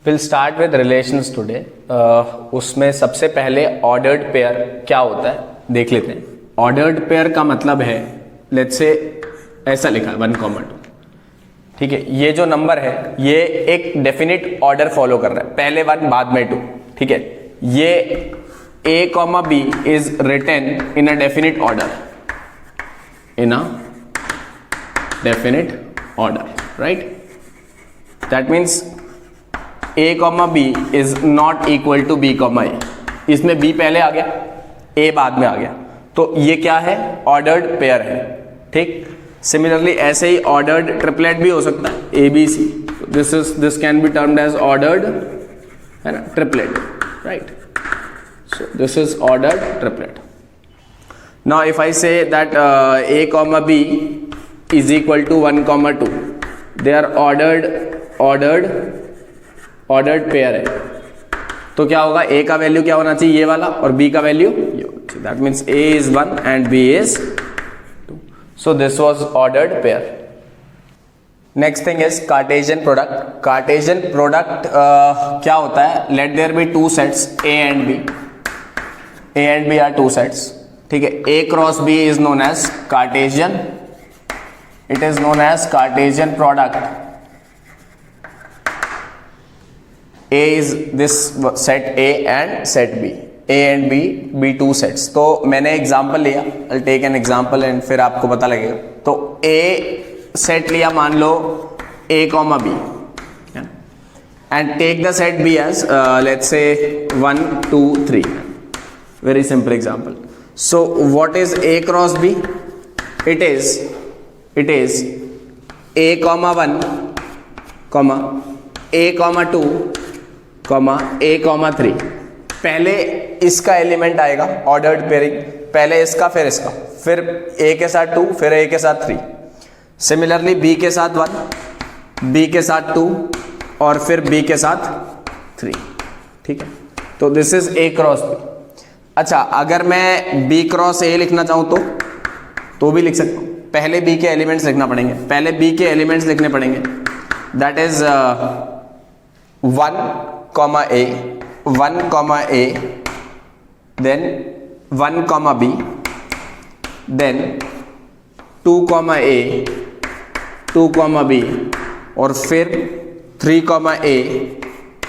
Will start with relations today. उसमें सबसे पहले ऑर्डर्ड पेयर क्या होता है देख लेते हैं। ऑर्डर्ड पेयर का मतलब है, लेट्स से ऐसा लिखा है 1,2, ठीक है। ये जो नंबर है ये एक डेफिनिट ऑर्डर फॉलो कर रहा है, पहले 1 बाद में 2, ठीक है। ये a, b is written in a definite order, in a definite order, right. That means a, b is not equal to b, a। इसमें b पहले आ गया, a बाद में आ गया, तो ये क्या है, ऑर्डर्ड पेयर है, ठीक। सिमिलरली ऐसे ही ऑर्डर्ड ट्रिपलेट भी हो सकता है, a b c, this can be termed as ordered, है ना, triplet, right. So this is ordered triplet. Now if I say that a, b is equal to 1, 2, they are ordered pair है, तो क्या होगा, a का value क्या होना चाहिए, ये वाला, और b का वैल्यू ये होना चाहिए। That means a is 1 and b is 2. So this was ordered pair. Next thing is Cartesian product. Cartesian product क्या होता है, let there be two sets a and b. a and b are two sets, ठीक है। a cross b is known as Cartesian. It is known as Cartesian product. A is this set A and set B. A and B be two sets. तो मैंने example लिया, I'll take an example and फिर आपको पता लगेगा। तो A set लिया, मान लो A, B, and take the set B as let's say 1, 2, 3. Very simple example. So what is A cross B? It is A, 1, A, 2, a, 3। पहले इसका element आएगा, ऑर्डर्ड पेयरिंग, पहले इसका फिर इसका, फिर a के साथ 2, फिर a के साथ 3। सिमिलरली b के साथ 1, b के साथ 2 और फिर b के साथ 3, ठीक है। तो this is a cross b। अच्छा, अगर मैं b क्रॉस a लिखना चाहूं तो भी लिख सकता हूं। पहले b के एलिमेंट्स लिखना पड़ेंगे, पहले b के एलिमेंट्स लिखने पड़ेंगे। That is 1, a, 1, a, then 1, b, then 2, a, 2, b, और फिर 3, a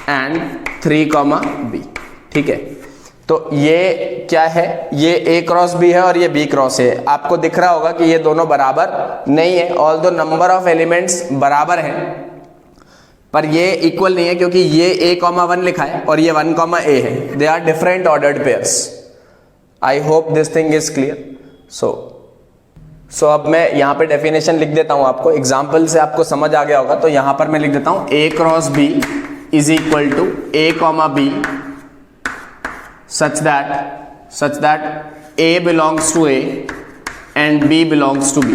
and 3, b, ठीक है। तो ये क्या है, ये a क्रॉस b है और ये b क्रॉस है। आपको दिख रहा होगा कि ये दोनों बराबर नहीं है, ऑल्दो नंबर ऑफ एलिमेंट्स बराबर है, पर ये इक्वल नहीं है क्योंकि ये a, 1 लिखा है और ये 1, a है। They are different ordered pairs. I hope this thing is clear. So अब मैं यहाँ पे डेफिनेशन लिख देता हूँ आपको, एग्जाम्पल से आपको समझ आ गया होगा। तो यहाँ पर मैं लिख देता हूँ a cross b is equal to a, b such that a belongs to a and b belongs to b।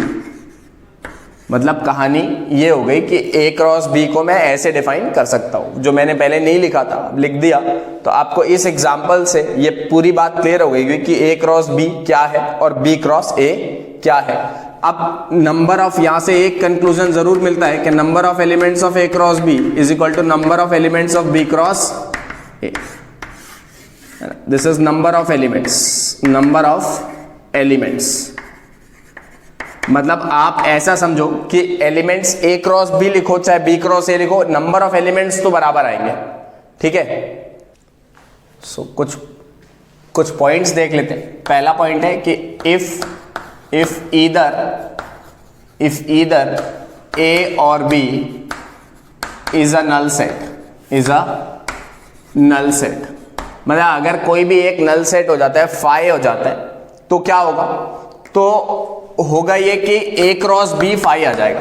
मतलब कहानी ये हो गई कि a क्रॉस b को मैं ऐसे डिफाइन कर सकता हूं, जो मैंने पहले नहीं लिखा था, लिख दिया। तो आपको इस एग्जाम्पल से ये पूरी बात क्लियर हो गई कि a क्रॉस b क्या है और b क्रॉस a क्या है। अब नंबर ऑफ, यहां से एक कंक्लूजन जरूर मिलता है कि number of elements of a cross b is equal to number of elements of b cross a। This is number of elements. मतलब आप ऐसा समझो कि एलिमेंट्स a क्रॉस b लिखो चाहे b क्रॉस a लिखो, नंबर ऑफ एलिमेंट्स तो बराबर आएंगे, ठीक है। सो कुछ पॉइंट्स देख लेते हैं। पहला पॉइंट है कि इफ ईदर a और b is a null set, मतलब अगर कोई भी एक नल सेट हो जाता है, फाई हो जाता है, तो क्या होगा, तो होगा ये कि a क्रॉस b फाई आ जाएगा।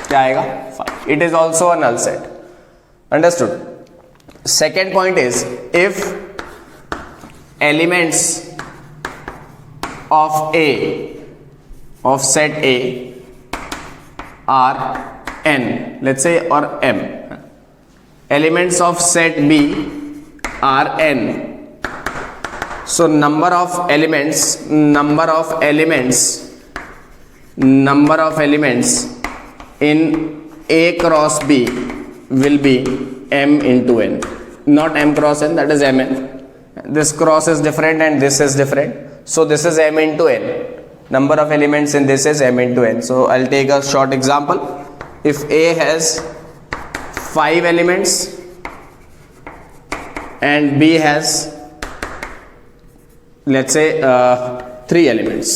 क्या आएगा, phi. It is also a null set. Understood. Second point is if elements of set a are n, let's say, और m, elements of set b are n। So number of elements in A cross B will be m into n, not m cross n, that is mn. This cross is different and this is different, so this is m into n. Number of elements in this is m into n. So I'll take a short example. If A has 5 elements and B has, let's say 3 elements,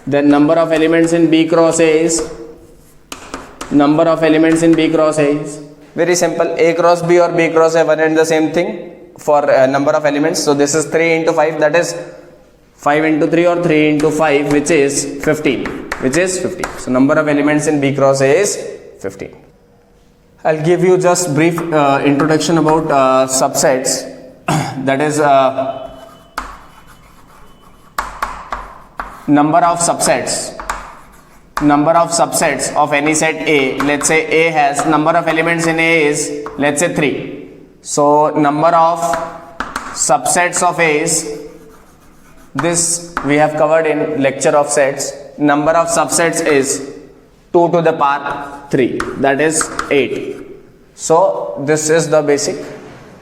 then number of elements in B cross A is, number of elements in B cross A is very simple. A cross B or B cross A, one and the same thing for number of elements. So this is 3 into 5, that is 5 into 3 or 3 into 5, which is 15, which is 15. So number of elements in B cross A is 15. I'll give you just brief introduction about subsets. That is number of subsets of any set A. Let's say A has, number of elements in A is, let's say 3. So number of subsets of A is, this we have covered in lecture of sets. Number of subsets is 2 to the power 3, that is 8. So this is the basic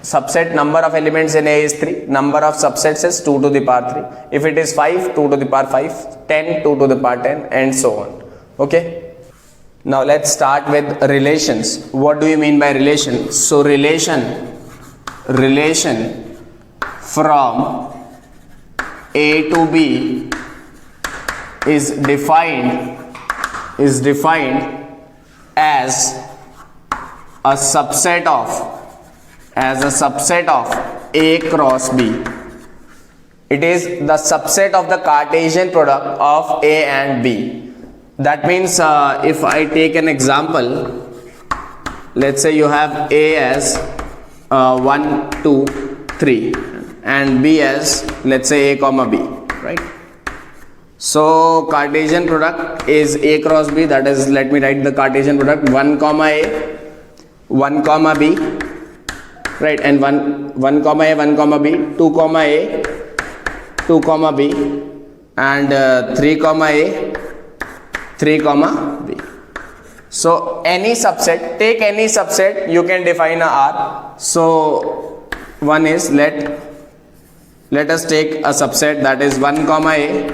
subset. Number of elements in A is 3, number of subsets is 2 to the power 3. If it is 5, 2 to the power 5, 10, 2 to the power 10, and so on. Okay, now let's start with relations. What do you mean by relation? So relation from A to B is defined as a subset of A cross B. It is the subset of the Cartesian product of A and B. That means if I take an example, let's say you have A as 1, 2, 3 and B as, let's say, A comma B, right? So Cartesian product is A cross B, that is, let me write the Cartesian product, 1 comma A, 1 comma B, right, and 1 comma A, 1 comma B, 2 comma A, 2 comma B, and 3 comma A, 3 comma B. So any subset, take any subset, you can define a R. So one is, let us take a subset that is 1 comma A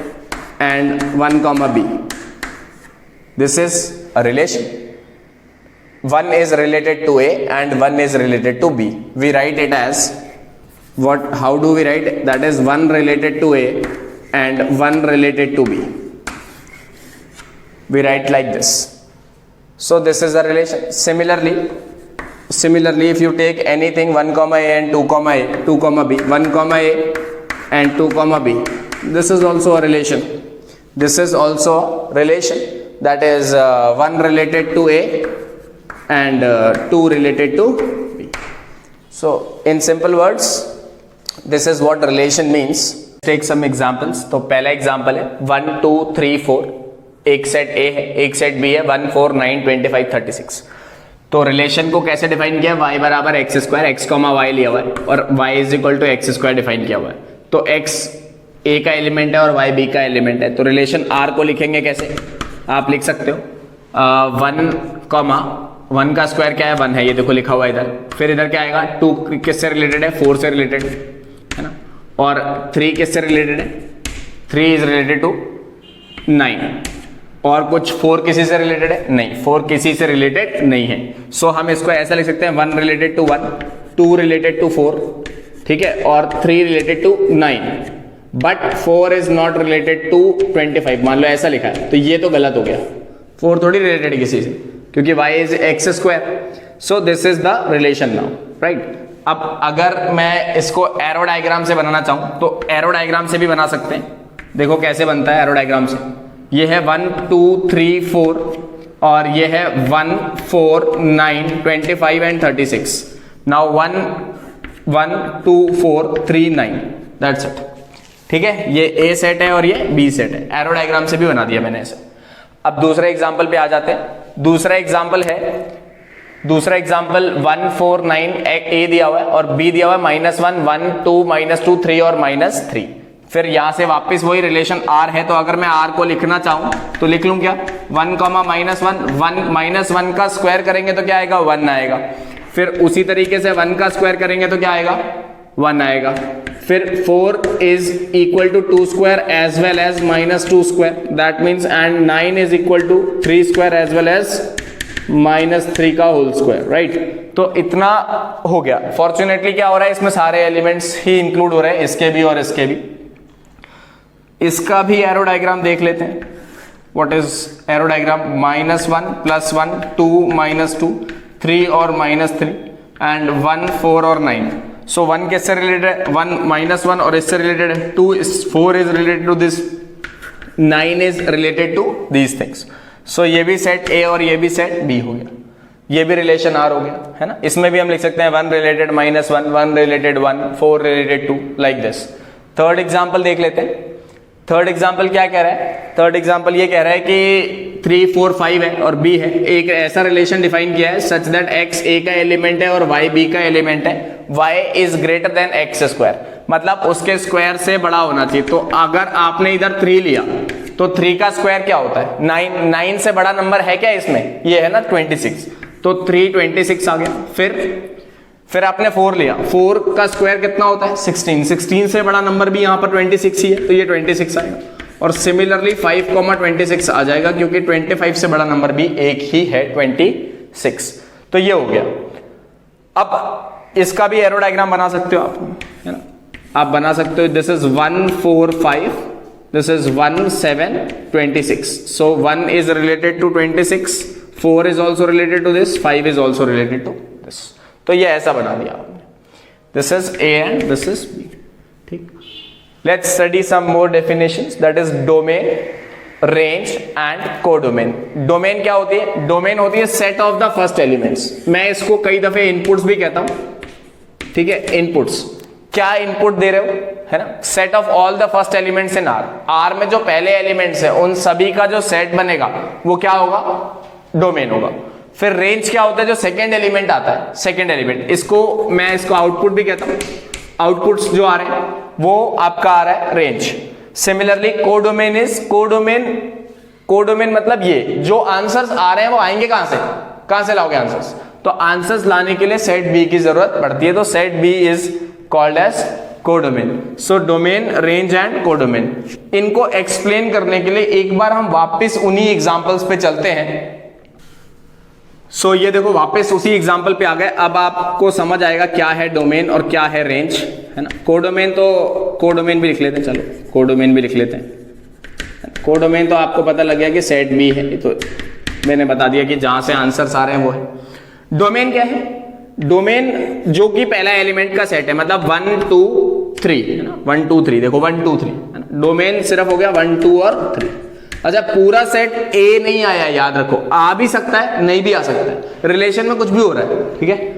and 1 comma B. This is a relation. 1 is related to A and 1 is related to B. We write it as what? How do we write it? That is 1 related to A and 1 related to B. We write like this. So this is a relation. Similarly, if you take anything 1 comma A and 2 comma A, 2 comma B, 1 comma A and 2 comma B, this is also a relation. This is also relation, that is 1 related to A and 2 related to B. So in simple words, this is what relation means. Take some examples. तो पहला example है 1, 2, 3, 4. एक set A है, एक set B है, 1, 4, 9, 25, 36. तो relation को कैसे डिफाइन किया? y बराबर x square, x comma y लिया हुआ है और y is equal to x square define किया हुआ है. तो x A का एलिमेंट है और y B का एलिमेंट है. तो रिलेशन R को लिखेंगे कैसे? आप लिख सकते हो 1 कॉमा 1 का स्क्वायर क्या है? 1 है, ये देखो लिखा हुआ है इधर. फिर इधर क्या आएगा? 2 किससे रिलेटेड है? 4 से रिलेटेड है ना. और 3 किससे रिलेटेड है? 3 इज रिलेटेड टू 9. और कुछ 4 किसी से रिलेटेड है? नहीं, 4 किसी से रिलेटेड नहीं है. सो हम इसको ऐसा लिख सकते हैं 1 रिलेटेड टू 1, 2 रिलेटेड टू 4, ठीक है, और 3 related to 9, but 4 is not related to 25. मान लो ऐसा लिखा है, तो ये तो गलत हो गया. 4 थोड़ी रिलेटेड है किसी से, क्योंकि y is x square. So this is the relation now, right. अब अगर मैं इसको एरो डायग्राम से बनाना चाहूं तो एरो डायग्राम से भी बना सकते हैं. देखो कैसे बनता है एरो डायग्राम से. ये है 1, 2, 3, 4 और ये है 1, 4, 9, 25 एंड 36. Now 1, 2, 4, 3, 9, that's it. ठीक है, ये A सेट है और ये B सेट है. एरो डायग्राम से भी बना दिया मैंने ऐसे. अब दूसरे एग्जाम्पल पे आ जाते हैं. दूसरा एग्जाम्पल 1, 4, 9 A दिया हुआ है और B दिया हुआ है -1, 1, 2, -2, 3 और -3. फिर यहां से वापस वही रिलेशन r है, तो अगर मैं r को लिखना चाहूं तो लिख लूं क्या, 1 -1 1 का स्क्वायर करेंगे तो क्या आएगा, 1 आएगा। फिर उसी तरीके से 1 का स्क्वायर करेंगे तो क्या आएगा, 1 आएगा। फिर 4 is equal to 2 square as well as -2 square, that means and 9 is equal to 3 square as well as -3 का होल स्क्वायर, राइट। तो इतना हो गया। फॉर्चुनेटली क्या हो रहा है, इसमें सारे एलिमेंट्स ही इंक्लूड हो रहे हैं, इसके भी और इसके भी। इसका भी एरो डायग्राम देख लेते हैं। व्हाट इज एरो डायग्राम, -1 +1 2 -2 3 और -3 एंड 1 4 और 9। सो 1 किससे रिलेटेड है, 1 -1 और इससे रिलेटेड है, 4 is related to this, 9 is related to these things. So ये भी सेट ए और ये भी सेट बी हो गया, ये भी रिलेशन आर हो गया, है ना। इसमें भी हम लिख सकते हैं 1 related -1 1 related 1 4 related 2 like this. Third example देख लेते हैं। थर्ड एग्जांपल क्या कह रहा है, थर्ड एग्जांपल ये कह रहा है कि 3 4 5 है और b है। एक ऐसा रिलेशन डिफाइन किया है सच दैट x a का एलिमेंट है और y b का एलिमेंट है, y is greater than x square, मतलब उसके स्क्वायर से बड़ा होना चाहिए। तो अगर आपने इधर 3 लिया तो 3 का स्क्वायर क्या होता है, 9 से बड़ा नंबर है क्या इसमें, ये है ना 26, तो 3 26 आ गया। फिर आपने 4 लिया, 4 का स्क्वायर कितना होता है, 16 से बड़ा नंबर भी यहाँ पर 26 ही है, तो ये 26 आएगा। और सिमिलरली 5 26 आ जाएगा, क्योंकि 25 से बड़ा नंबर भी एक ही है 26। तो ये हो गया। अब इसका भी एरो डायग्राम बना सकते हो आप, है ना, आप बना सकते हो। This is 1 4 5, this is 1 7 26। So 1 is related to 26, 4 is also related to this, 5 is also related to this. तो ये ऐसा बना दिया आपने, this is A and this is B, ठीक। Let's study some more definitions, that is domain, range and codomain. Domain क्या होती है, डोमेन होती है set of the first elements. मैं इसको कई दफे इनपुट्स भी कहता हूं, ठीक है। इनपुट्स, क्या इनपुट दे रहे हो, है ना, set of all the first elements in R. R में जो पहले एलिमेंट्स है उन सभी का जो सेट बनेगा वो क्या होगा, डोमेन होगा। फिर रेंज क्या होता है, जो सेकंड एलिमेंट आता है, सेकंड एलिमेंट, इसको मैं इसको आउटपुट भी कहता हूं। आउटपुट्स जो आ रहे हैं वो आपका आ रहा है range. Similarly codomain is, codomain मतलब ये जो आंसर्स आ रहे हैं वो आएंगे कहां से लाओगे आंसर्स, तो आंसर्स लाने के लिए सेट बी की जरूरत पड़ती है, तो set B is called as codomain. So domain, range and codomain, इनको एक्सप्लेन करने के लिए एक बार हम वापस उन्हीं एग्जांपल्स पे चलते हैं। सो ये देखो वापस उसी एग्जाम्पल पे आ गए। अब आपको समझ आएगा क्या है डोमेन और क्या है रेंज, है ना। कोडोमेन, तो कोडोमेन भी लिख लेते हैं, चलो कोडोमेन भी लिख लेते हैं। कोडोमेन तो आपको पता लग गया कि सेट बी है, तो मैंने बता दिया कि जहां से आंसर्स आ रहे हैं वो है। डोमेन क्या है, डोमेन जो कि पहला एलिमेंट का सेट है, मतलब 1 2 3, है ना, 1 2 3, देखो 1 2 3, है ना। डोमेन सिर्फ हो गया 1 2 और 3। अच्छा, पूरा सेट ए नहीं आया, याद रखो, आ भी सकता है नहीं भी आ सकता है, रिलेशन में कुछ भी हो रहा है, ठीक है।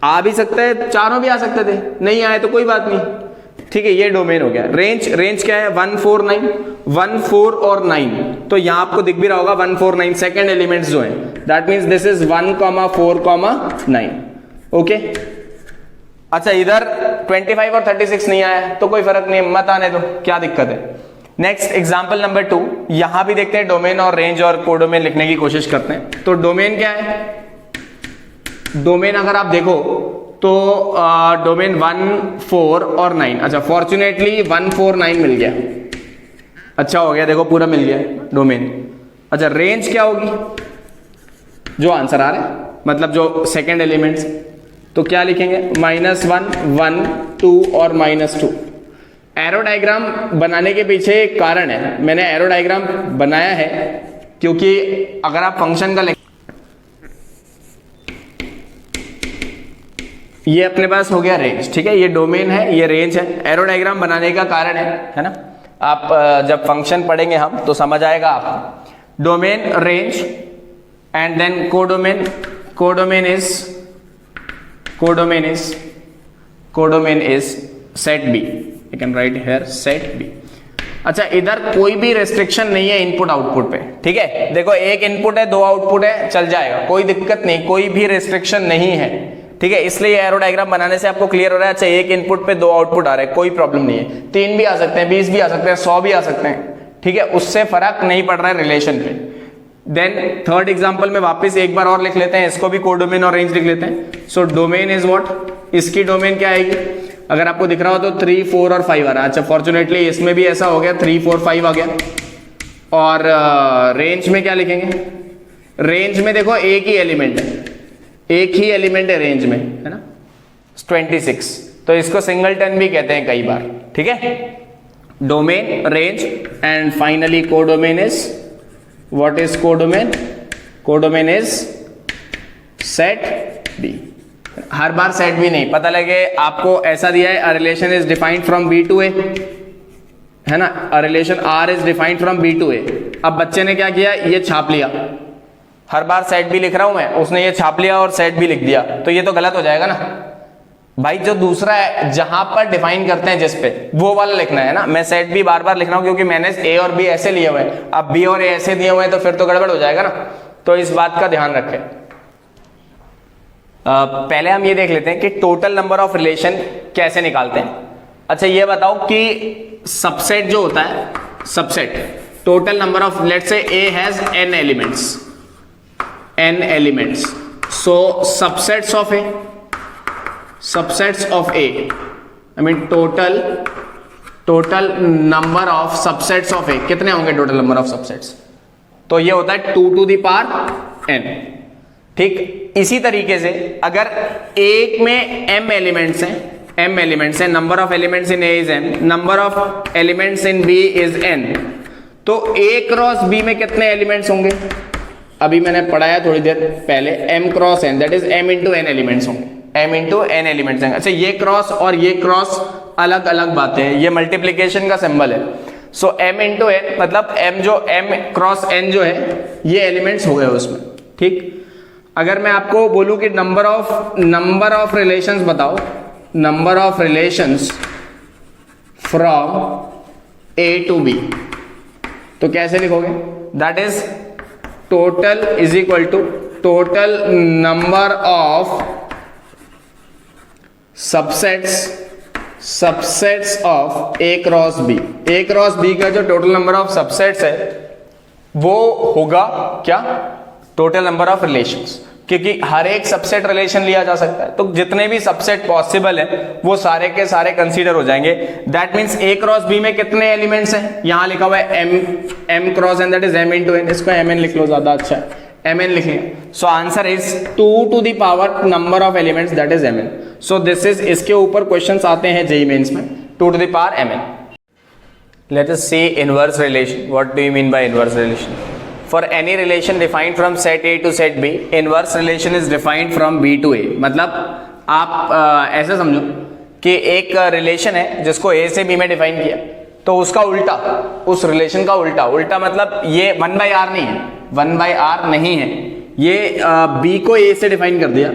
आ भी सकता है, चारों भी आ सकते थे, नहीं आए तो कोई बात नहीं, ठीक है। ये डोमेन हो गया। रेंज, रेंज क्या है, 1 4 9, 1 4 और 9, तो यहां आपको दिख भी रहा होगा 1 4 9 सेकेंड एलिमेंट्स जो हैं, that means this is 1 4 9, okay. अच्छा, इधर 25 और 36 नहीं आया तो कोई फर्क नहीं, मत आने दो, क्या दिक्कत है। नेक्स्ट एग्जाम्पल नंबर 2, यहां भी देखते हैं डोमेन और रेंज और कोडोमेन लिखने की कोशिश करते हैं। तो डोमेन क्या है, डोमेन अगर आप देखो तो डोमेन 1 4 और 9। अच्छा, फॉर्चुनेटली 1 4 9 मिल गया, अच्छा हो गया, देखो पूरा मिल गया डोमेन। अच्छा, रेंज क्या होगी, जो आंसर आ रहा है, मतलब जो सेकेंड एलिमेंट्स, तो क्या लिखेंगे, -1 1 2 और -2। एरो डायग्राम बनाने के पीछे एक कारण है, मैंने एरो डायग्राम बनाया है क्योंकि अगर आप फंक्शन का ये अपने पास हो गया रेंज, ठीक है, ये डोमेन है, ये रेंज है। एरो डायग्राम बनाने का कारण है ना, आप जब फंक्शन पढ़ेंगे हम तो समझ आएगा आपको। Domain, range and then codomain. Codomain is set B, you can write here set b। अच्छा, इधर कोई भी रेस्ट्रिक्शन नहीं है इनपुट आउटपुट पे, ठीक है। देखो, एक इनपुट है, 2 आउटपुट है, चल जाएगा, कोई दिक्कत नहीं, कोई भी रेस्ट्रिक्शन नहीं है। ठीक है, इसलिए एरो डायग्राम बनाने से आपको क्लियर हो रहा है, अच्छा एक इनपुट पे 2 आउटपुट आ रहे हैं, कोई प्रॉब्लम नहीं है, 3 भी आ सकते हैं, 20 भी आ सकते हैं, 100 भी आ सकते हैं, ठीक है, उससे फर्क नहीं पड़ रहा है रिलेशन पे। देन थर्ड एग्जांपल में वापस एक बार और लिख लेते हैं, इसको भी कोडोमेन और रेंज लिख लेते हैं। सो डोमेन इज व्हाट, इसकी डोमेन क्या आएगी, अगर आपको दिख रहा हो तो 3, 4 और 5 आ रहा है। अच्छा फॉर्चुनेटली इसमें भी ऐसा हो गया, 3, 4, 5 आ गया। और रेंज में क्या लिखेंगे, रेंज में देखो एक ही एलिमेंट है, एक ही एलिमेंट है रेंज में, है ना, 26, तो इसको सिंगलटन भी कहते हैं कई बार, ठीक है। Domain, range and finally codomain is what is codomain, codomain is set B. हर बार सेट बी नहीं, पता लगे आपको ऐसा दिया है, a relation is defined from B to A, है ना, a relation R is defined from B to A. अब बच्चे ने क्या किया, ये छाप लिया, हर बार सेट बी लिख रहा हूं मैं, उसने ये छाप लिया और सेट बी लिख दिया, तो ये तो गलत हो जाएगा ना भाई। जो दूसरा है जहां पर डिफाइन करते हैं जिस पे, वो वाला लिखना है ना। मैं सेट बी बार बार लिख रहा हूं क्योंकि मैंने ए और बी ऐसे लिए हुए हैं, अब बी और ए ऐसे दिए हुए हैं तो फिर तो गड़बड़ हो जाएगा ना, तो इस बात का ध्यान रखें। पहले हम ये देख लेते हैं कि टोटल नंबर ऑफ रिलेशन कैसे निकालते हैं। अच्छा ये बताओ कि सबसेट जो होता है, subset total number of, let's say A has n elements, so subsets of A, subsets of A, I mean total number of subsets of A, कितने होंगे टोटल नंबर ऑफ सबसेट्स, तो ये होता है 2 to the power n, ठीक। इसी तरीके से अगर एक में m एलिमेंट्स हैं, number of elements in A is m, number of elements in B is n, तो A क्रॉस B में कितने एलिमेंट्स होंगे, अभी मैंने पढ़ाया थोड़ी देर पहले, m cross n, that is m into n elements होंगे, m इंटू n एलिमेंट्स हैं। अच्छा ये क्रॉस और ये क्रॉस अलग अलग बातें हैं, ये मल्टीप्लीकेशन का सिंबल है। सो m इंटू n मतलब m जो m क्रॉस n जो है ये एलिमेंट्स हो गए उसमें, ठीक। अगर मैं आपको बोलूं कि नंबर ऑफ रिलेशंस बताओ, number of relations from a to b, तो कैसे लिखोगे, that is total is equal to total number of subsets of A cross B. A cross B का जो टोटल नंबर ऑफ सबसेट्स है वो होगा क्या, टोटल नंबर ऑफ रिलेशंस, क्योंकि हर एक सबसेट रिलेशन लिया जा सकता है, तो जितने भी सबसेट पॉसिबल है वो सारे के सारे कंसीडर हो जाएंगे। That means A cross B में कितने एलिमेंट्स हैं, यहां लिखा हुआ है m cross n, that is m into n, इसको mn लिख लो, ज्यादा अच्छा है, mn लिख लिया। So answer is 2 to the power number of elements, that is mn। So this is, इसके ऊपर क्वेश्चंस आते हैं जेईई मेंस में, 2 to the power mn। Let us see inverse relation. What do you mean by inverse relation? For any relation defined from set A to set B, inverse relation is defined from B to A। मतलब आप ऐसा समझो कि एक relation है जिसको A से B में डिफाइन किया, तो उसका उल्टा, उस रिलेशन का उल्टा मतलब ये 1/r नहीं है, 1/r नहीं है, ये B को A से डिफाइन कर दिया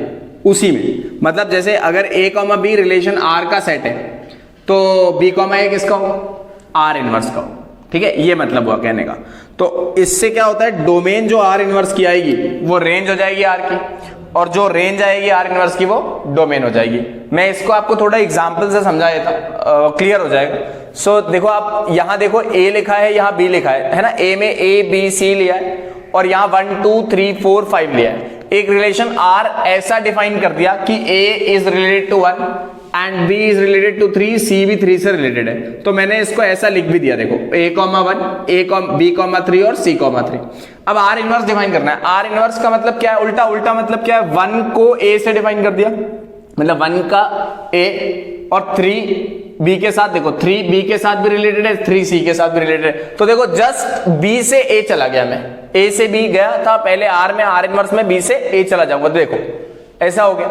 उसी में। मतलब जैसे अगर A, B रिलेशन R का सेट है तो B, A किसका हो, R इनवर्स का हो, ठीक है, ये मतलब हुआ कहने का। तो इससे क्या होता है, डोमेन जो R इनवर्स की आएगी वो रेंज हो जाएगी R की, और जो रेंज आएगी R इनवर्स की वो डोमेन हो जाएगी। मैं इसको आपको थोड़ा एग्जांपल से समझा देता, क्लियर हो जाएगा। सो देखो आप यहां देखो A लिखा है, यहां B लिखा है ना, A में A B C लिया है और यहां 1 2 3 4 5 लिया है। एक रिलेशन R ऐसा डिफाइन कर दिया कि A is related to 1 and B is related to 3, C भी 3 से रिलेटेड है, तो मैंने इसको ऐसा लिख भी दिया, देखो A, 1 B, 3 और C, 3। अब R इनवर्स डिफाइन करना है। R इनवर्स का मतलब क्या है, उल्टा मतलब क्या है, 1 को A से डिफाइन कर दिया, मतलब 1 का A और 3 B के साथ, देखो 3 B के साथ भी रिलेटेड है, 3 C के साथ भी रिलेटेड है, तो देखो जस्ट B से A चला गया, मैं A से B गया था पहले R में, R इनवर्स में B से A चला जाऊंगा, देखो ऐसा हो गया,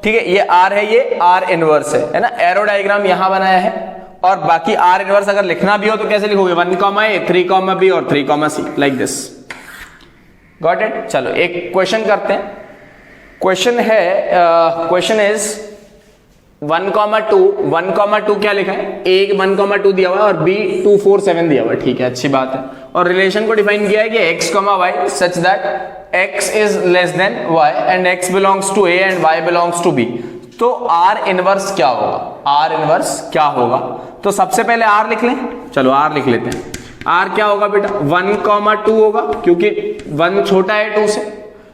ठीक है। ये R है, ये R इनवर्स है ना, एरो डायग्राम यहां बनाया है। और बाकी R इनवर्स अगर लिखना भी हो तो कैसे लिखोगे, 1, A 3, B और 3, C, like this. Got it? चलो एक क्वेश्चन करते हैं। क्वेश्चन है, क्वेश्चन इज 1, 2 क्या लिखा है, A 1, 2 दिया हुआ है और B 2, 4, 7 दिया हुआ है, ठीक है, अच्छी बात है। और रिलेशन को डिफाइन किया है कि x, y such that x is less than y and x belongs to a and y belongs to b। तो r इनवर्स क्या होगा, r इनवर्स क्या होगा? तो सबसे पहले r लिख लें, चलो r लिख लेते हैं। r क्या होगा बेटा, 1,2 होगा क्योंकि 1 छोटा है 2 से,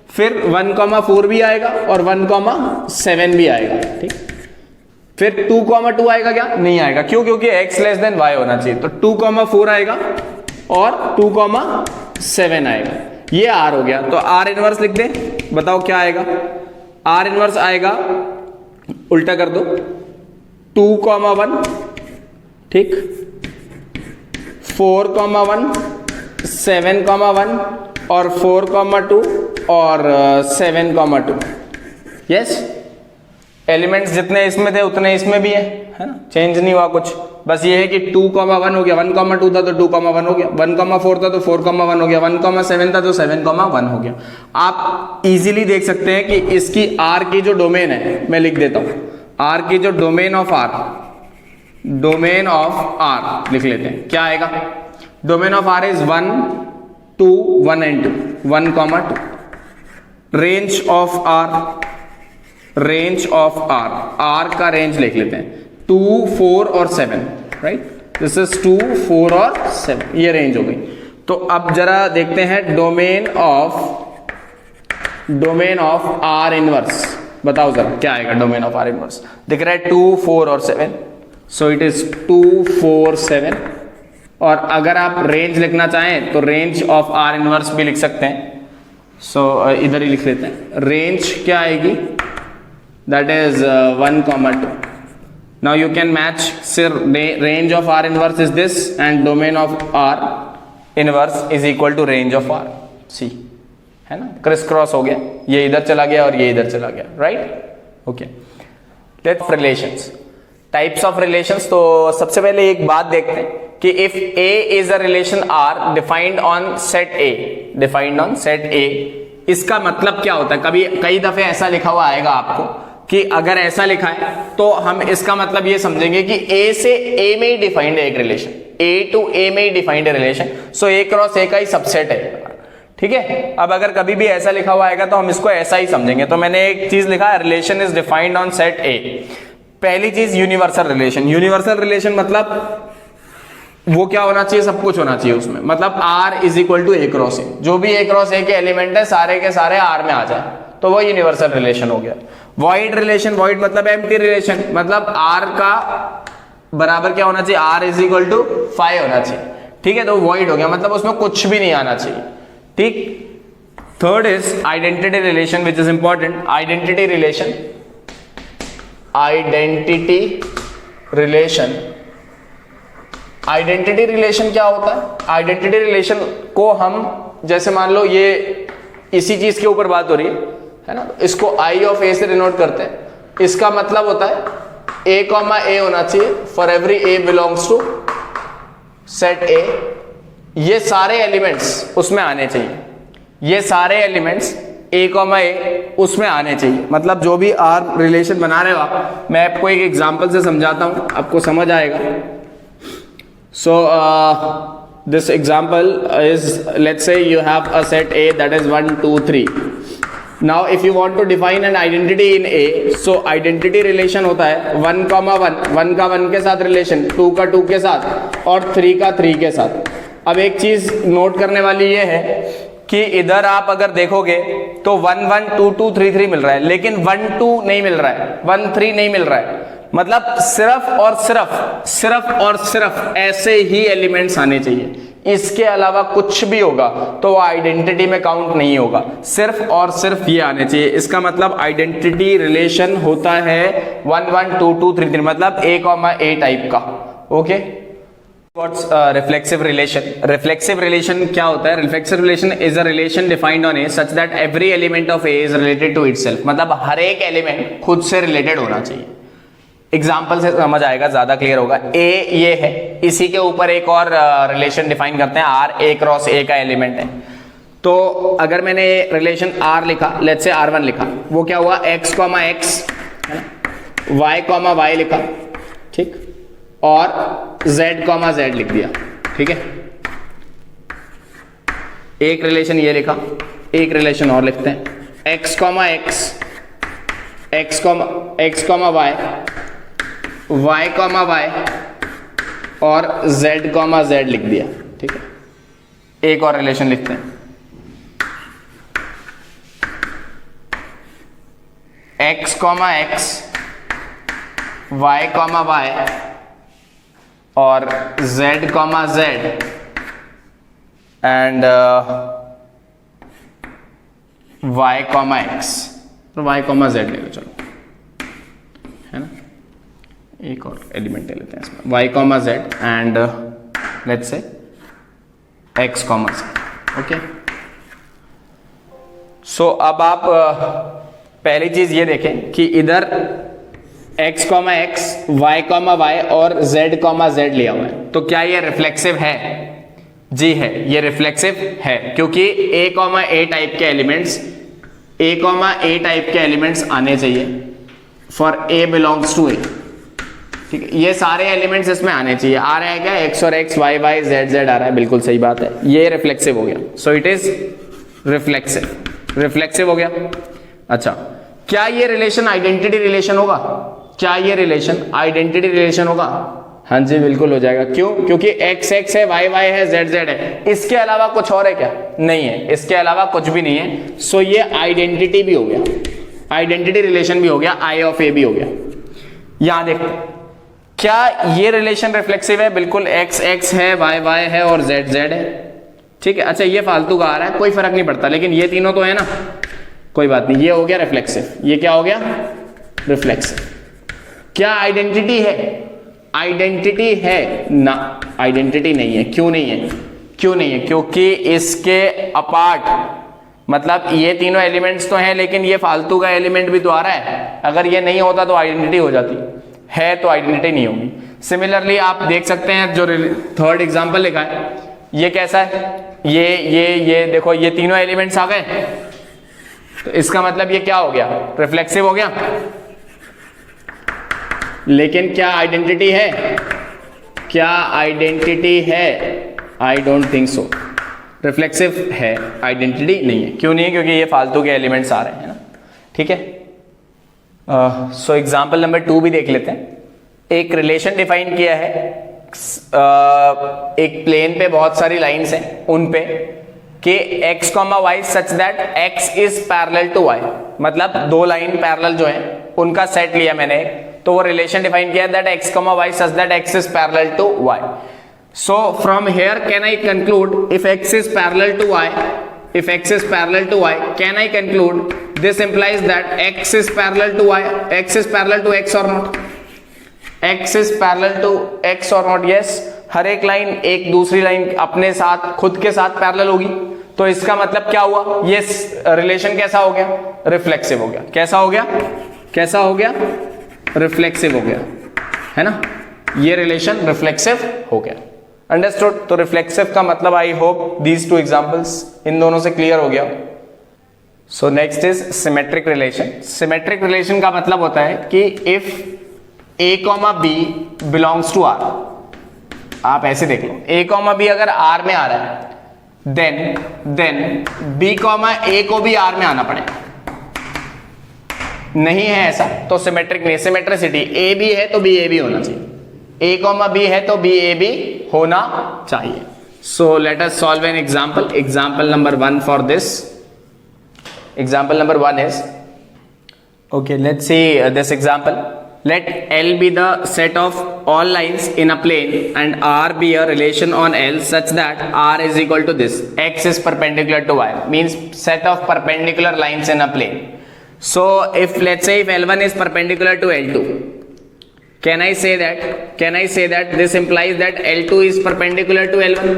फिर 1,4 भी आएगा और 1,7 भी आएगा, ठीक। फिर 2,2 आएगा क्या, नहीं आएगा, क्यों? क्योंकि x लेस देन y होना चाहिए। तो 2,4 आएगा और 2,7 आएगा, ये r हो गया। तो r इनवर्स लिख दें, बताओ क्या आएगा? r इनवर्स आएगा, उल्टा कर दो, 2,1 ठीक, 4,1, 7,1 और 4,2 और 7,2। यस, एलिमेंट्स जितने इसमें थे उतने इसमें भी है ना, चेंज नहीं हुआ कुछ, बस ये है कि 2,1 हो गया, 1,2 था तो 2,1 हो गया, 1,4 था तो 4,1 हो गया, 1,7 था तो 7,1 हो गया। आप इजीली देख सकते हैं कि इसकी r की जो डोमेन है, मैं लिख देता हूं, r की जो डोमेन ऑफ r लिख लेते हैं, क्या आएगा? Domain of r is 1, 2, 1 and 2, 1,2। Range of r का रेंज लिख लेते हैं 2, 4 और 7, राइट। दिस इज 2, 4 और 7, ये रेंज हो गई। तो अब जरा देखते हैं डोमेन ऑफ r इनवर्स, बताओ जरा क्या आएगा डोमेन ऑफ r इनवर्स? दिख रहा है 2, 4 और 7, सो इट इज 2, 4, 7। और अगर आप रेंज लिखना चाहें तो रेंज ऑफ r इनवर्स भी लिख सकते हैं, सो इधर ही लिख लेते हैं। रेंज क्या आएगी? That is 1,2। Now you can match, सिर्फ range of r inverse is this and domain of r inverse is equal to range of r, see है ना, क्रिस क्रॉस हो गया, ये इधर चला गया और ये इधर चला गया, right. Okay, let's relations, types of relations. तो सबसे पहले एक बात देखते हैं कि if a is a relation r defined on set A, इसका मतलब क्या होता है? कई दफे ऐसा लिखा हुआ आएगा आपको कि अगर ऐसा लिखा है तो हम इसका मतलब ये समझेंगे कि A से A में ही डिफाइंड है एक रिलेशन, A टू A में ही डिफाइंड है relation, so A cross A का ही सबसेट है, ठीक है। अब अगर कभी भी ऐसा लिखा हुआ आएगा तो हम इसको ऐसा ही समझेंगे। तो मैंने एक चीज लिखा है, relation is defined on set A। पहली चीज यूनिवर्सल रिलेशन। यूनिवर्सल रिलेशन मतलब वो क्या होना चाहिए? सब कुछ होना चाहिए उसमें, मतलब r is equal to A cross A, जो भी A क्रॉस A के एलिमेंट है सारे के सारे R में आ जाए, तो वो यूनिवर्सल रिलेशन हो गया। वॉइड रिलेशन, वॉइड मतलब एम्प्टी रिलेशन, मतलब R का बराबर क्या होना चाहिए? R इज इक्वल टू 5 होना चाहिए, ठीक है, तो वॉइड हो गया, मतलब उसमें कुछ भी नहीं आना चाहिए, ठीक। Third is identity relation, which is important. Identity relation क्या होता है? आइडेंटिटी रिलेशन को हम, जैसे मान लो ये इसी चीज के ऊपर बात हो रही है ना, इसको I ऑफ A से डिनोट करते हैं। इसका मतलब होता है A, A होना चाहिए for every A belongs to set A। ये सारे एलिमेंट्स उसमें आने चाहिए, ये सारे एलिमेंट्स A, A उसमें आने चाहिए। मतलब जो भी R रिलेशन बना रहे हो आप, मैं आपको एक एग्जांपल से समझाता हूं, आपको समझ आएगा। So this example is, let's say you have a set A that is 1, 2, 3. Now if you want to define an identity in A, so identity relation होता है 1, 1 का 1 के साथ रिलेशन, 2 का 2 के साथ और 3 का 3 के साथ। अब एक चीज नोट करने वाली ये है कि इधर आप अगर देखोगे तो 1, 1, 2, 2, 3, 3 मिल रहा है, लेकिन 1, 2 नहीं मिल रहा है, 1, 3 नहीं मिल रहा है। मतलब सिर्फ और सिर्फ ऐसे ही एलिमेंट्स आने चाहिए, इसके अलावा कुछ भी होगा तो वो आइडेंटिटी में काउंट नहीं होगा, सिर्फ और सिर्फ ये आने चाहिए। इसका मतलब आइडेंटिटी रिलेशन होता है 1, 1, 2, 2, 3, 3, मतलब A, A टाइप का। Okay, what's reflexive relation? Reflexive relation क्या होता है? Reflexive relation is a relation defined on A such that every element of A is related to itself. मतलब हर एक एलिमेंट खुद से रिलेटेड होना चाहिए। एग्जाम्पल से समझ आएगा, ज्यादा क्लियर होगा। A ये है, इसी के ऊपर एक और रिलेशन डिफाइन करते हैं, R A क्रॉस A का एलिमेंट है। तो अगर मैंने रिलेशन R लिखा, लेट्स से R1 लिखा, वो क्या हुआ? X, X Y, Y लिखा, ठीक, और Z, Z लिख दिया, ठीक है। एक रिलेशन ये लिखा, एक रिलेशन और लिखते हैं, x comma x, x comma y, y comma y और z कॉमा z लिख दिया। ठीक है, एक और रिलेशन लिखते हैं, x comma x, y comma y और z comma z and y comma x, तो y कॉमा z ले लो, चलो, है ना। एक और एलिमेंट ले लेते हैं इसमें, y comma z and let's say x comma z। Okay, so अब आप पहली चीज ये देखें कि इधर x comma x, y comma y और z कॉमा z लिया हुआ है, तो क्या ये रिफ्लेक्सिव है? जी है, ये रिफ्लेक्सिव है, क्योंकि a कॉमा a टाइप के elements, a comma a type के एलिमेंट्स आने चाहिए for a belongs to a। ठीक है, ये सारे एलिमेंट्स इसमें आने चाहिए। आ रहा है क्या? x और x, y y z z आ रहा है, बिल्कुल सही बात है, ये रिफ्लेक्सिव हो गया। So it is reflexive, reflexive हो गया। अच्छा, क्या ये रिलेशन आइडेंटिटी रिलेशन होगा? क्या ये रिलेशन आइडेंटिटी रिलेशन होगा? हाँ जी, बिल्कुल हो जाएगा। क्यों? क्योंकि x x है, y y है, z z है, इसके अलावा कुछ और है क्या? नहीं है, इसके अलावा कुछ भी नहीं है। सो ये आइडेंटिटी भी हो गया, आइडेंटिटी रिलेशन भी हो गया, I ऑफ A भी हो गया। यहां देखो, क्या ये रिलेशन रिफ्लेक्सिव है? बिल्कुल, x x है, y y है और z z है। ठीक है, अच्छा ये फालतू का आ रहा है, कोई फर्क नहीं पड़ता, लेकिन ये तीनों तो है ना, कोई बात नहीं, ये हो गया रिफ्लेक्सिव। ये क्या हो गया? रिफ्लेक्सिव। क्या आइडेंटिटी है? आइडेंटिटी है ना, आइडेंटिटी नहीं है। क्यों नहीं है? क्यों नहीं है? क्योंकि इसके अपार्ट, मतलब ये तीनों एलिमेंट्स तो हैं, लेकिन ये फालतू का एलिमेंट भी तो आ रहा है। अगर ये नहीं होता तो आइडेंटिटी हो जाती है, तो आइडेंटिटी नहीं होगी। सिमिलरली आप देख सकते हैं जो थर्ड एग्जांपल लिखा है, ये कैसा है? ये देखो, ये तीनों एलिमेंट्स आ गए, तो इसका मतलब ये क्या हो गया? रिफ्लेक्सिव हो गया। लेकिन क्या आइडेंटिटी है? क्या आइडेंटिटी है? I don't think so. Reflexive है, आइडेंटिटी नहीं है। क्यों नहीं है? क्योंकि ये फालतू के एलिमेंट्स आ रहे हैं ना। ठीक है, सो एग्जाम्पल नंबर 2 भी देख लेते हैं। एक रिलेशन डिफाइन किया है, एक प्लेन पे बहुत सारी लाइंस हैं, उन पे कि x, y such that x is parallel to y, मतलब दो लाइन पैरेलल जो है उनका सेट लिया मैंने, तो वो रिलेशन डिफाइन किया that x, y such that x is parallel to y। So from here can I conclude if x is parallel to y, if x is parallel to y, can I conclude this implies that x is parallel to y, x is parallel to x or not? x is parallel to x or not? yes, हर एक line एक दूसरी line अपने साथ, खुद के साथ parallel होगी, तो इसका मतलब क्या हुआ? ये रिलेशन कैसा हो गया? रिफ्लेक्सिव हो गया। कैसा हो गया? कैसा हो गया? रिफ्लेक्सिव हो गया, है ना। ये रिलेशन रिफ्लेक्सिव हो गया। अंडरस्टूड? तो रिफ्लेक्सिव का मतलब I hope these two examples इन दोनों से क्लियर हो गया। So next is symmetric relation. Symmetric relation का मतलब होता है कि if a, b belongs to r, आप ऐसे देख लो, a, b अगर r में आ रहा है, देन b, a को भी r में आना पड़ेगा। नहीं है ऐसा तो सिमेट्रिक नहीं। सिमेट्रिसिटी a b है तो b a b होना चाहिए, a, b है तो b a b होना चाहिए। So let us solve an example. Example number 1 for this. Example number 1 is, okay, let's see this example. Let L be the set of all lines in a plane and R be a relation on L such that R is equal to this. X is perpendicular to Y, means set of perpendicular lines in a plane. So if let's say if L1 is perpendicular to L2, can I say that this implies that L2 is perpendicular to L1?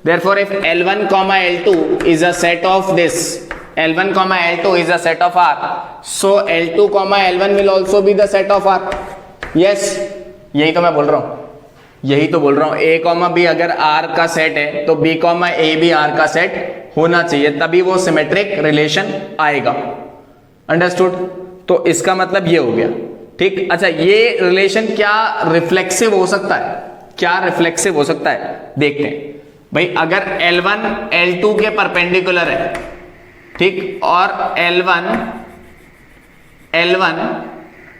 Therefore if L1 comma L2 is a set of this, L1 comma L2 is a set of R, so L2 comma L1 will also be the set of R. Yes, यही तो मैं बोल रहा हूँ, यही तो बोल रहा हूँ। A comma B अगर R का सेट है तो B comma A भी R का सेट होना चाहिए, तभी वो सिमेट्रिक रिलेशन आएगा। अंडरस्टूड? तो इसका मतलब ये हो गया। ठीक, अच्छा, ये रिलेशन क्या रिफ्लेक्सिव हो सकता है? क्या रिफ्लेक्सिव हो सकता है? देखते हैं। भाई अगर L1 L2 के परपेंडिकुलर है, ठीक, और L1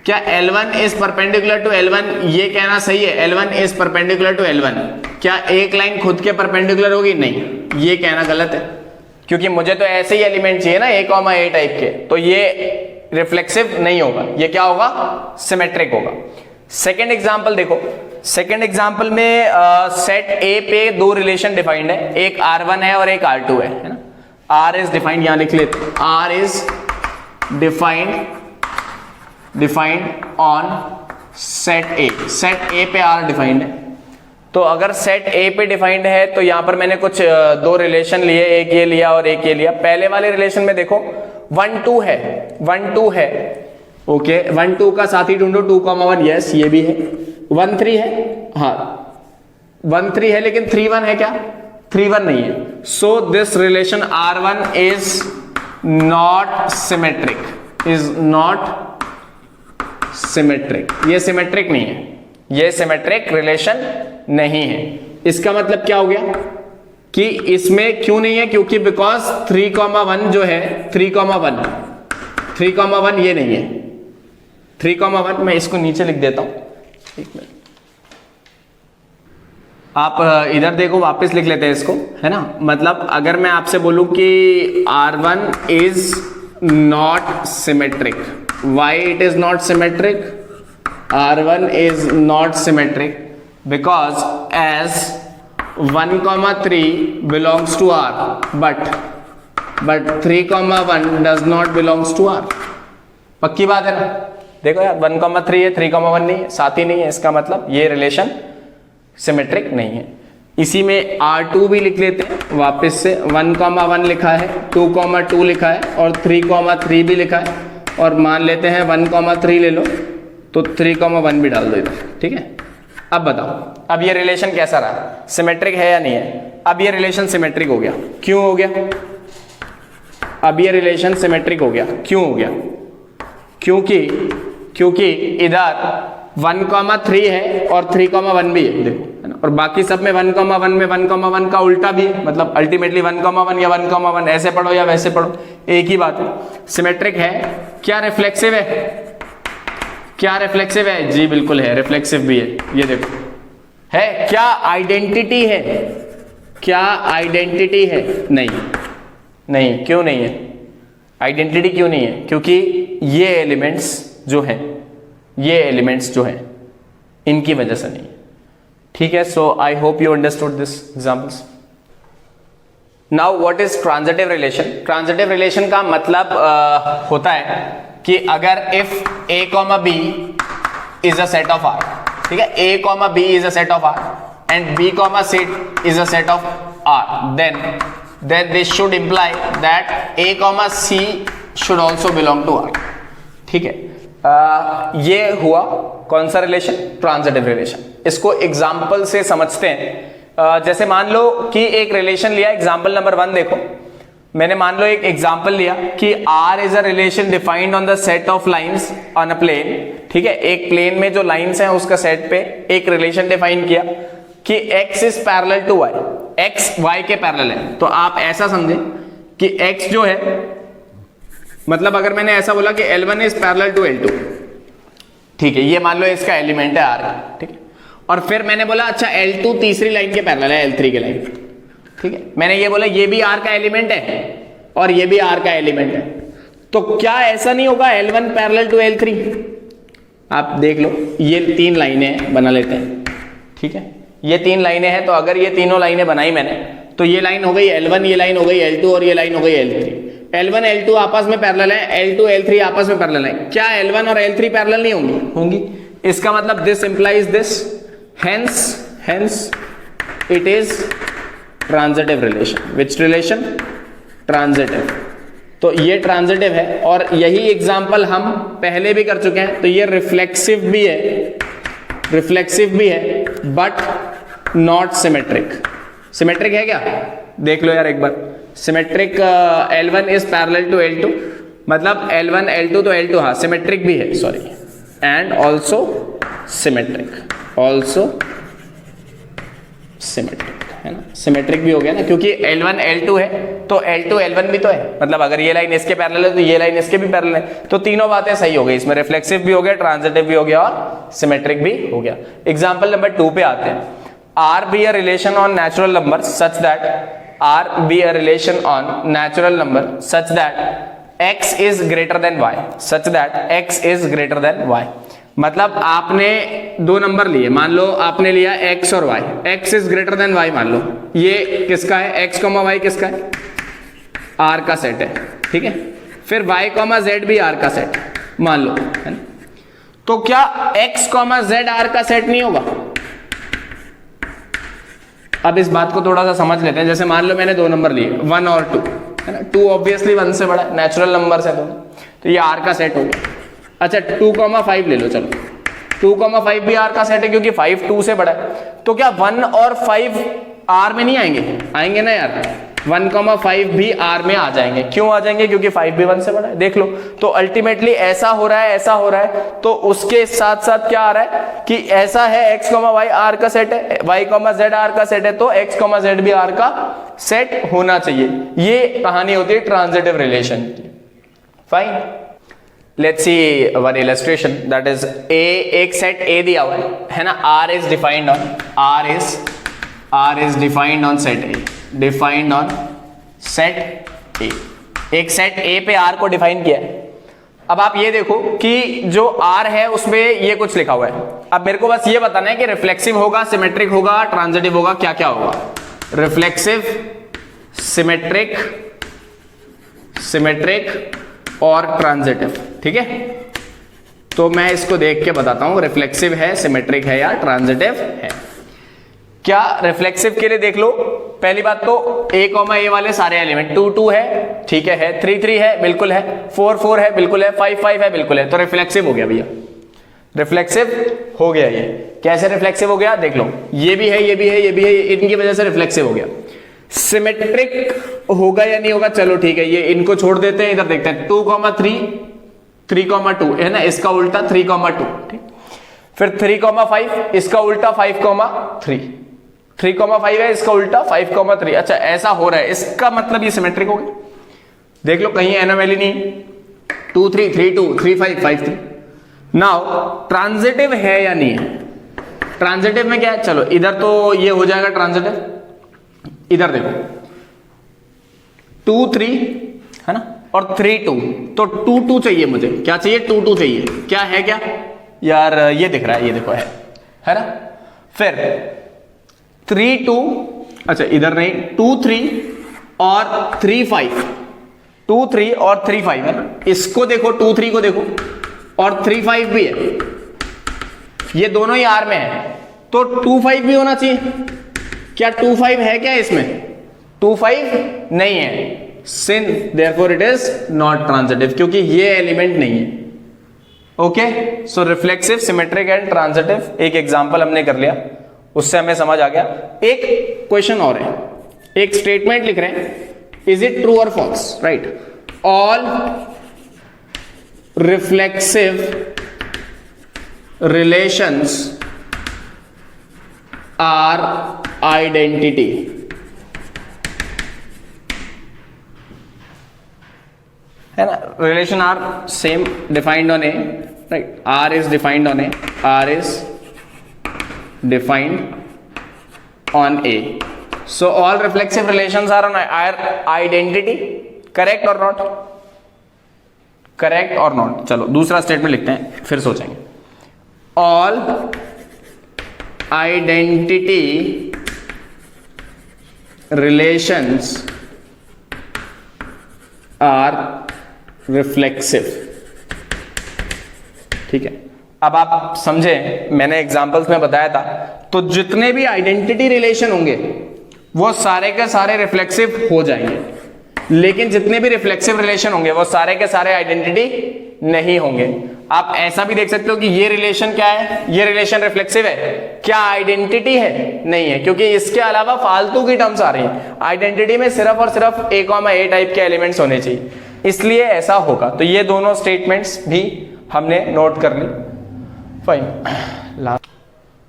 क्या L1 is perpendicular to L1, ये कहना सही है? L1 is perpendicular to L1, क्या एक लाइन खुद के परपेंडिकुलर होगी? नहीं, ये कहना गलत है, क्योंकि मुझे तो ऐसे ही एलिमेंट चाहिए ना A, A टाइप के, तो ये रिफ्लेक्सिव नहीं होगा, ये क्या होगा? सिमेट्रिक होगा। सेकेंड एग्जाम्पल देखो, सेकेंड एग्जाम्पल में सेट ए पे दो रिलेशन डिफाइंड है, एक R1 है और एक R2 है ना। R इज डिफाइंड, यहां लिख लेते, R is defined on set A, set ए पे R डिफाइंड है। तो अगर सेट ए पे डिफाइंड है तो यहां पर मैंने कुछ दो रिलेशन लिए, एक ये लिया और एक ये लिया। पहले वाले रिलेशन में देखो 1 2 है, 1 2 है, ओके, 1 2 का साथी ढूंढो, 2, 1, यस, ये भी है। 1 3 है, हाँ 1 3 है, लेकिन 3 1 है क्या? 3 1 नहीं है। So this relation R1 is not symmetric, is not symmetric, ये सिमेट्रिक नहीं है, ये सिमेट्रिक रिलेशन नहीं है। इसका मतलब क्या हो गया कि इसमें क्यों नहीं है? क्योंकि बिकॉज 3, 1 जो है, 3, 1 ये नहीं है। 3, 1 मैं इसको नीचे लिख देता हूं, एक मिनट, आप इधर देखो, वापस लिख लेते हैं इसको, है ना। मतलब अगर मैं आपसे बोलूं कि R1 is not symmetric, why it is not symmetric? R1 is not symmetric because as 1, 3 belongs to R, but 3, 1 does not belongs to R। पक्की बात है ना? देखो यार, 1, 3 है, 3, 1 नहीं है, साथ ही नहीं है, इसका मतलब ये रिलेशन सिमेट्रिक नहीं है। इसी में R2 भी लिख लेते हैं वापस से, 1, 1 लिखा है, 2, 2 लिखा है और 3, 3 भी लिखा है, और मान लेते हैं 1, 3 ले लो, तो 3, 1 भी डाल दो इधर, ठीक है। अब बताओ, अब ये रिलेशन कैसा रहा? सिमेट्रिक है या नहीं है? अब ये रिलेशन सिमेट्रिक हो गया। क्यों हो गया? अब ये रिलेशन सिमेट्रिक हो गया, क्यों हो गया? क्योंकि इधर 1, 3 है और 3, 1 भी है, देखो, है ना। और बाकी सब में 1, 1 में 1, 1 का उल्टा भी है, मतलब अल्टीमेटली 1, 1 या 1, 1 ऐसे पढ़ो या वैसे पढ़ो, एक ही बात है। सिमेट्रिक है। क्या रिफ्लेक्सिव है? क्या रिफ्लेक्सिव है? जी बिल्कुल है, रिफ्लेक्सिव भी है, ये देखो है। क्या आइडेंटिटी है? क्या आइडेंटिटी है? नहीं, क्यों नहीं है? आइडेंटिटी क्यों नहीं है? क्योंकि ये एलिमेंट्स जो हैं इनकी वजह से नहीं है, ठीक है। So I hope you understood this examples. Now what is transitive relation? Transitive relation का मतलब होता है कि अगर if A, B is a set of R, ठीक है, A, B is a set of R and B, C is a set of R, then this should imply that A, C should also belong to R, ठीक है। ये हुआ कौन सा relation? Transitive relation. इसको example से समझते हैं। जैसे मान लो कि एक रिलेशन लिया, एग्जाम्पल नंबर 1 देखो, मैंने मान लो एक एग्जाम्पल लिया कि R is a relation defined on the set of lines on a plane, ठीक है। एक प्लेन में जो लाइंस हैं उसका सेट पे एक रिलेशन डिफाइन किया कि X is parallel to Y, X Y के पैरेलल है। तो आप ऐसा समझें कि X जो है, मतलब अगर मैंने ऐसा बोला कि L1 is parallel to L2, ठीक है, ये मान लो इसका एलिमेंट है R, ठीक है। और फिर मैंने बोला अच्छा L2 तीसरी लाइन के पैरेलल है L3 के लाइन, ठीक है। मैंने ये बोला ये भी R का एलिमेंट है और ये भी R का एलिमेंट है, तो क्या ऐसा नहीं होगा L1 पैरेलल टू L3? आप देख लो, ये 3 लाइनें बना लेते हैं, ठीक है। ये 3 लाइनें हैं, तो अगर ये तीनों लाइनें बनाई मैंने, तो ये लाइन हो गई L1, ये लाइन हो गई L2 और ये लाइन हो गई L3। L1 L2 आपस में पैरेलल है, L2 L3 आपस में पैरेलल है। क्या L1 और L3 पैरेलल नहीं होंगी? इसका मतलब this implies this, hence it is transitive relation. Which relation? Transitive. तो ये ट्रांजिटिव है और यही एग्जांपल हम पहले भी कर चुके हैं। तो ये रिफ्लेक्सिव भी है बट नॉट सिमेट्रिक। सिमेट्रिक है क्या? देख लो यार एक बार। Symmetric L1 is parallel to L2, मतलब L1 L2 तो L2 हाँ सिमेट्रिक भी है, सॉरी, एंड ऑल्सो सिमेट्रिक, है ना, सिमेट्रिक भी हो गया ना, क्योंकि L1 L2 है तो L2 L1 भी तो है, मतलब अगर ये लाइन इसके पैरेलल है तो ये लाइन इसके भी पैरेलल है, तो तीनों बातें सही हो गई, इसमें रिफ्लेक्सिव भी हो गया, ट्रांजिटिव भी हो गया और सिमेट्रिक भी हो गया। एग्जाम्पल नंबर 2 पे आते हैं। R be a relation on natural number such that R be a relation on natural number such that x is greater than y, such that x is greater than y। मतलब आपने दो number लिए, मान लो आपने लिया x और y, x is greater than y मान लो, ये किसका है, x, y किसका है, r का सेट है, ठीक है। फिर y, z भी r का सेट मान लो, है ना। तो क्या x, z r का सेट नहीं होगा? अब इस बात को थोड़ा सा समझ लेते हैं। जैसे मान लो मैंने दो नंबर लिए 1 और 2, है ना, 2 ऑब्वियसली 1 से बड़ा है, नेचुरल नंबर है तो ये r का सेट हो गया। अच्छा 2,5 ले लो, चलो 2,5 भी r का सेट है क्योंकि 5 2 से बड़ा है। तो क्या 1 और 5 r में नहीं आएंगे? आएंगे ना यार, 1,5 भी r में आ जाएंगे। क्यों आ जाएंगे? क्योंकि 5 भी 1 से बड़ा है। देख लो, तो अल्टीमेटली ऐसा हो रहा है, ऐसा हो रहा है, तो उसके साथ साथ क्या आ रहा है कि ऐसा है x, y r का सेट है, y, z r का सेट है, तो x, z भी r का सेट होना चाहिए। ये कहानी होती है ट्रांजिटिव रिलेशन की। Fine, let's see one illustration, that is a, एक सेट a दिया हुआ है ना, r is defined on set A, defined on set A। एक सेट A पे R को डिफाइन किया है। अब आप ये देखो कि जो R है उसमें ये कुछ लिखा हुआ है। अब मेरे को बस ये बताना है कि रिफ्लेक्सिव होगा, सिमेट्रिक होगा, ट्रांजिटिव होगा, क्या क्या होगा? रिफ्लेक्सिव, सिमेट्रिक और ट्रांजिटिव, ठीक है। तो मैं इसको देख के बताता हूं रिफ्लेक्सिव है, सिमेट्रिक है या ट्रांजिटिव है। क्या रिफ्लेक्सिव के लिए देख लो, पहली बात तो a, वाले सारे एलिमेंट 2 2 है, ठीक है, 3 3 है, बिल्कुल है, 4 4 है, बिल्कुल है, 5 5 है, बिल्कुल है, तो रिफ्लेक्सिव हो गया भैया, रिफ्लेक्सिव हो गया। ये कैसे रिफ्लेक्सिव हो गया देख लो, ये भी है, ये भी है, ये भी है, इनकी वजह से रिफ्लेक्सिव हो गया। सिमेट्रिक होगा या नहीं होगा, चलो ठीक है, ये इनको छोड़ देते हैं, इधर देखते हैं 2, 3 3,2 है ना, इसका उल्टा 3,2, ठीक। फिर 3,5 इसका उल्टा 5,3, 3,5 है, इसका उल्टा 5,3। अच्छा ऐसा हो रहा है, इसका मतलब ये सिमेट्रिक हो गया। देख लो कहीं एनोमैली नहीं, 2 3 3 2 3 5 5 3। नाउ ट्रांजिटिव है या नहीं है? ट्रांजिटिव में क्या है, चलो इधर तो ये हो जाएगा ट्रांजिटिव, इधर देखो 2 3 है ना, और 3 2, तो 2 2 चाहिए मुझे, क्या चाहिए? 2 2 चाहिए। क्या है, क्या यार, ये दिख रहा है, ये देखो है ना। फिर 3 2, अच्छा इधर नहीं, 2 3 और 3 5, 2 3 और 3 5 है ना, इसको देखो, 2 3 को देखो, और 3 5 भी है, ये दोनों ही आर में है, तो 2 5 भी होना चाहिए। क्या 2 5 है क्या इसमें? 2 5 नहीं है, since therefore it is not transitive, क्योंकि ये एलिमेंट नहीं है। Okay, so reflexive, symmetric and transitive एक एग्जांपल हमने कर लिया, उससे हमें समझ आ गया। एक क्वेश्चन और है, एक स्टेटमेंट लिख रहे हैं, इज इट ट्रू और false, right? All reflexive relations are identity. है ना, relation are same, defined on A, right? R is defined on A, R is defined on A, so all reflexive relations are on identity. Correct और not? Correct और not. चलो दूसरा statement लिखते हैं, फिर सोचेंगे। All identity relations are reflexive, ठीक है। अब आप समझे, मैंने एग्जांपल्स में बताया था, तो जितने भी आइडेंटिटी रिलेशन होंगे वो सारे के सारे रिफ्लेक्सिव हो जाएंगे, लेकिन जितने भी रिफ्लेक्सिव रिलेशन होंगे वो सारे के सारे आइडेंटिटी नहीं होंगे। आप ऐसा भी देख सकते हो कि ये रिलेशन क्या है, ये रिलेशन रिफ्लेक्सिव है, क्या आइडेंटिटी है? नहीं है, क्योंकि इसके अलावा फालतू की टर्म्स आ रही हैं। आइडेंटिटी में सिर्फ और सिर्फ a, a टाइप के एलिमेंट्स होने चाहिए, इसलिए ऐसा होगा। तो ये दोनों स्टेटमेंट्स भी हमने नोट कर ली। Fine,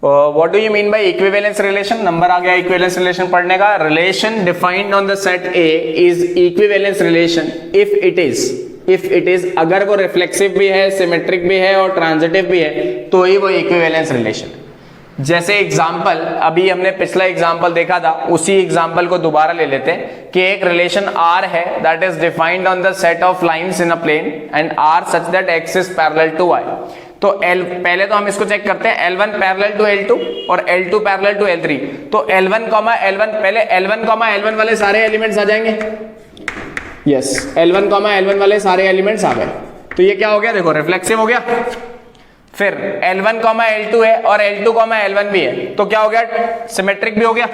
what do you mean by equivalence relation? Number आ गया इक्विवेलेंस रिलेशन पढ़ने का। Relation defined on the set A is equivalence relation if it is अगर वो रिफ्लेक्सिव भी है, सिमेट्रिक भी है और ट्रांजिटिव भी है तो ही वो इक्विवेलेंस रिलेशन। जैसे एग्जाम्पल, अभी हमने पिछला एग्जाम्पल देखा था, उसी एग्जाम्पल को दोबारा ले लेते हैं कि एक रिलेशन R है that is defined on the set of lines in a plane and R such that X is parallel to Y। तो पहले तो हम इसको चेक करते हैं, L1 पैरेलल टू L2 और L2 पैरेलल टू L3। तो L1, L1 पहले L1, L1 वाले सारे एलिमेंट्स आ जाएंगे। यस, L1, L1 वाले सारे एलिमेंट्स आ गए। तो ये क्या हो गया? देखो रिफ्लेक्सिव हो गया। फिर L1, L2 है और L2, L1 भी है, तो क्या हो गया? सिमेट्रिक भी हो गया।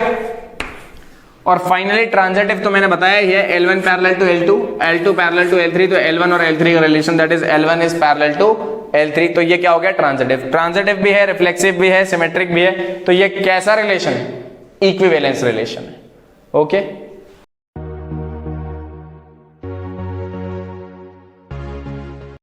और फाइनली ट्रांजिटिव तो मैंने बताया ही है, L1 parallel to L2, L2 parallel to L3, तो L1 और L3 का relation that is L1 is parallel to L3। तो ये क्या हो गया? ट्रांजिटिव। ट्रांजिटिव भी है, रिफ्लेक्सिव भी है, सिमेट्रिक भी है, तो ये कैसा रिलेशन है? इक्विवेलेंस रिलेशन है। ओके